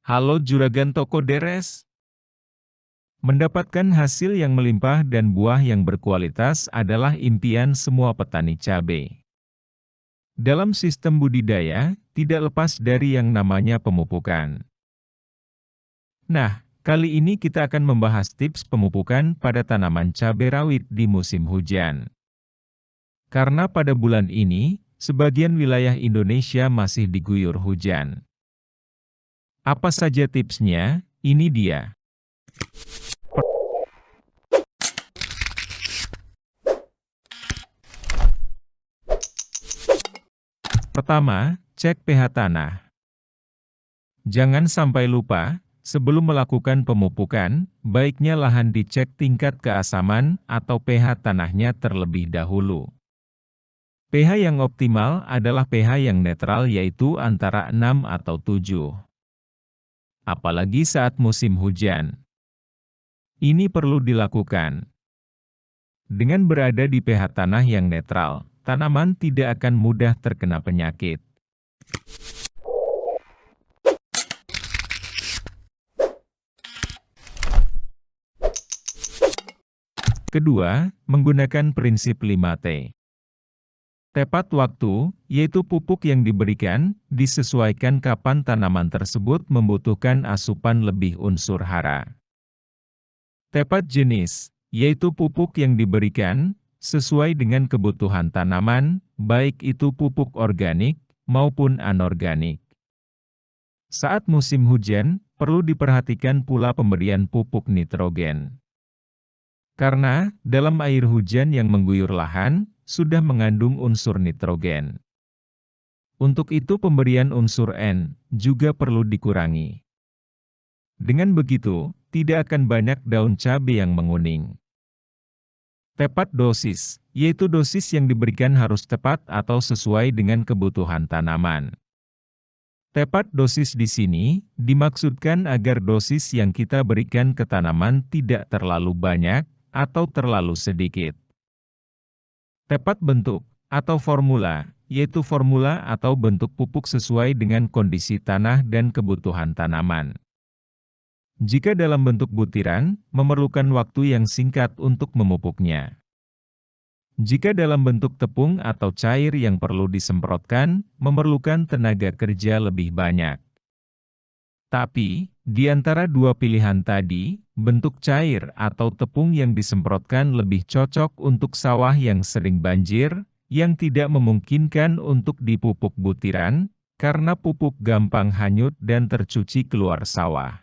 Halo Juragan Toko Deres. Mendapatkan hasil yang melimpah dan buah yang berkualitas adalah impian semua petani cabai. Dalam sistem budidaya, tidak lepas dari yang namanya pemupukan. Nah, kali ini kita akan membahas tips pemupukan pada tanaman cabai rawit di musim hujan. Karena pada bulan ini, sebagian wilayah Indonesia masih diguyur hujan. Apa saja tipsnya? Ini dia. Pertama, cek pH tanah. Jangan sampai lupa, sebelum melakukan pemupukan, baiknya lahan dicek tingkat keasaman atau pH tanahnya terlebih dahulu. pH yang optimal adalah pH yang netral yaitu antara 6 atau 7. Apalagi saat musim hujan. Ini perlu dilakukan. Dengan berada di pH tanah yang netral, tanaman tidak akan mudah terkena penyakit. Kedua, menggunakan prinsip 5T. Tepat waktu, yaitu pupuk yang diberikan, disesuaikan kapan tanaman tersebut membutuhkan asupan lebih unsur hara. Tepat jenis, yaitu pupuk yang diberikan, sesuai dengan kebutuhan tanaman, baik itu pupuk organik, maupun anorganik. Saat musim hujan, perlu diperhatikan pula pemberian pupuk nitrogen. Karena, dalam air hujan yang mengguyur lahan, sudah mengandung unsur nitrogen. Untuk itu pemberian unsur N, juga perlu dikurangi. Dengan begitu, tidak akan banyak daun cabai yang menguning. Tepat dosis, yaitu dosis yang diberikan harus tepat atau sesuai dengan kebutuhan tanaman. Tepat dosis di sini, dimaksudkan agar dosis yang kita berikan ke tanaman tidak terlalu banyak, atau terlalu sedikit. Tepat bentuk, atau formula, yaitu formula atau bentuk pupuk sesuai dengan kondisi tanah dan kebutuhan tanaman. Jika dalam bentuk butiran, memerlukan waktu yang singkat untuk memupuknya. Jika dalam bentuk tepung atau cair yang perlu disemprotkan, memerlukan tenaga kerja lebih banyak. Tapi, di antara dua pilihan tadi, bentuk cair atau tepung yang disemprotkan lebih cocok untuk sawah yang sering banjir, yang tidak memungkinkan untuk dipupuk butiran, karena pupuk gampang hanyut dan tercuci keluar sawah.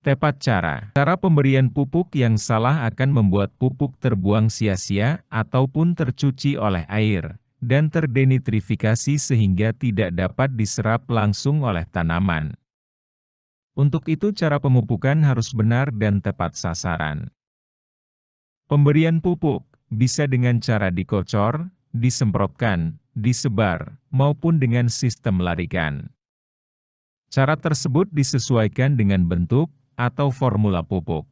Tepat cara. Cara pemberian pupuk yang salah akan membuat pupuk terbuang sia-sia ataupun tercuci oleh air, dan terdenitrifikasi sehingga tidak dapat diserap langsung oleh tanaman. Untuk itu cara pemupukan harus benar dan tepat sasaran. Pemberian pupuk bisa dengan cara dikocor, disemprotkan, disebar, maupun dengan sistem larikan. Cara tersebut disesuaikan dengan bentuk atau formula pupuk.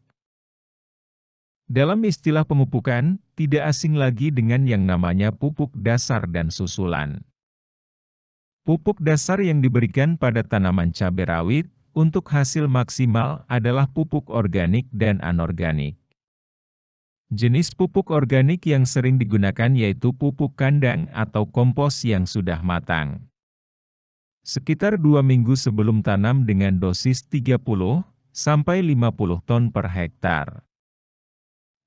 Dalam istilah pemupukan, tidak asing lagi dengan yang namanya pupuk dasar dan susulan. Pupuk dasar yang diberikan pada tanaman cabai rawit, untuk hasil maksimal adalah pupuk organik dan anorganik. Jenis pupuk organik yang sering digunakan yaitu pupuk kandang atau kompos yang sudah matang. Sekitar 2 minggu sebelum tanam dengan dosis 30–50 ton per hektar.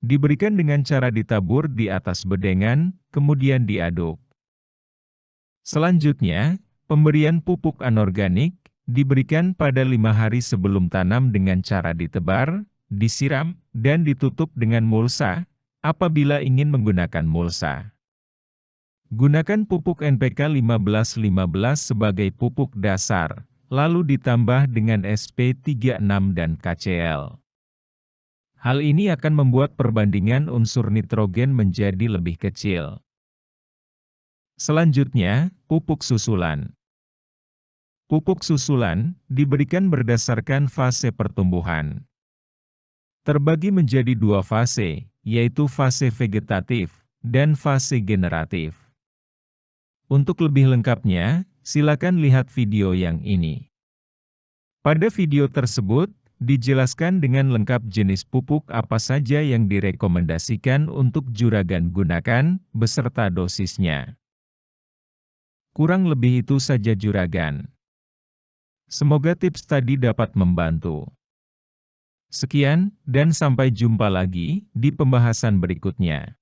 Diberikan dengan cara ditabur di atas bedengan, kemudian diaduk. Selanjutnya, pemberian pupuk anorganik, diberikan pada 5 hari sebelum tanam dengan cara ditebar, disiram, dan ditutup dengan mulsa, apabila ingin menggunakan mulsa. Gunakan pupuk NPK 15-15 sebagai pupuk dasar, lalu ditambah dengan SP36 dan KCl. Hal ini akan membuat perbandingan unsur nitrogen menjadi lebih kecil. Selanjutnya, pupuk susulan. Pupuk susulan diberikan berdasarkan fase pertumbuhan. Terbagi menjadi 2 fase, yaitu fase vegetatif dan fase generatif. Untuk lebih lengkapnya, silakan lihat video yang ini. Pada video tersebut, dijelaskan dengan lengkap jenis pupuk apa saja yang direkomendasikan untuk juragan gunakan, beserta dosisnya. Kurang lebih itu saja juragan. Semoga tips tadi dapat membantu. Sekian, dan sampai jumpa lagi di pembahasan berikutnya.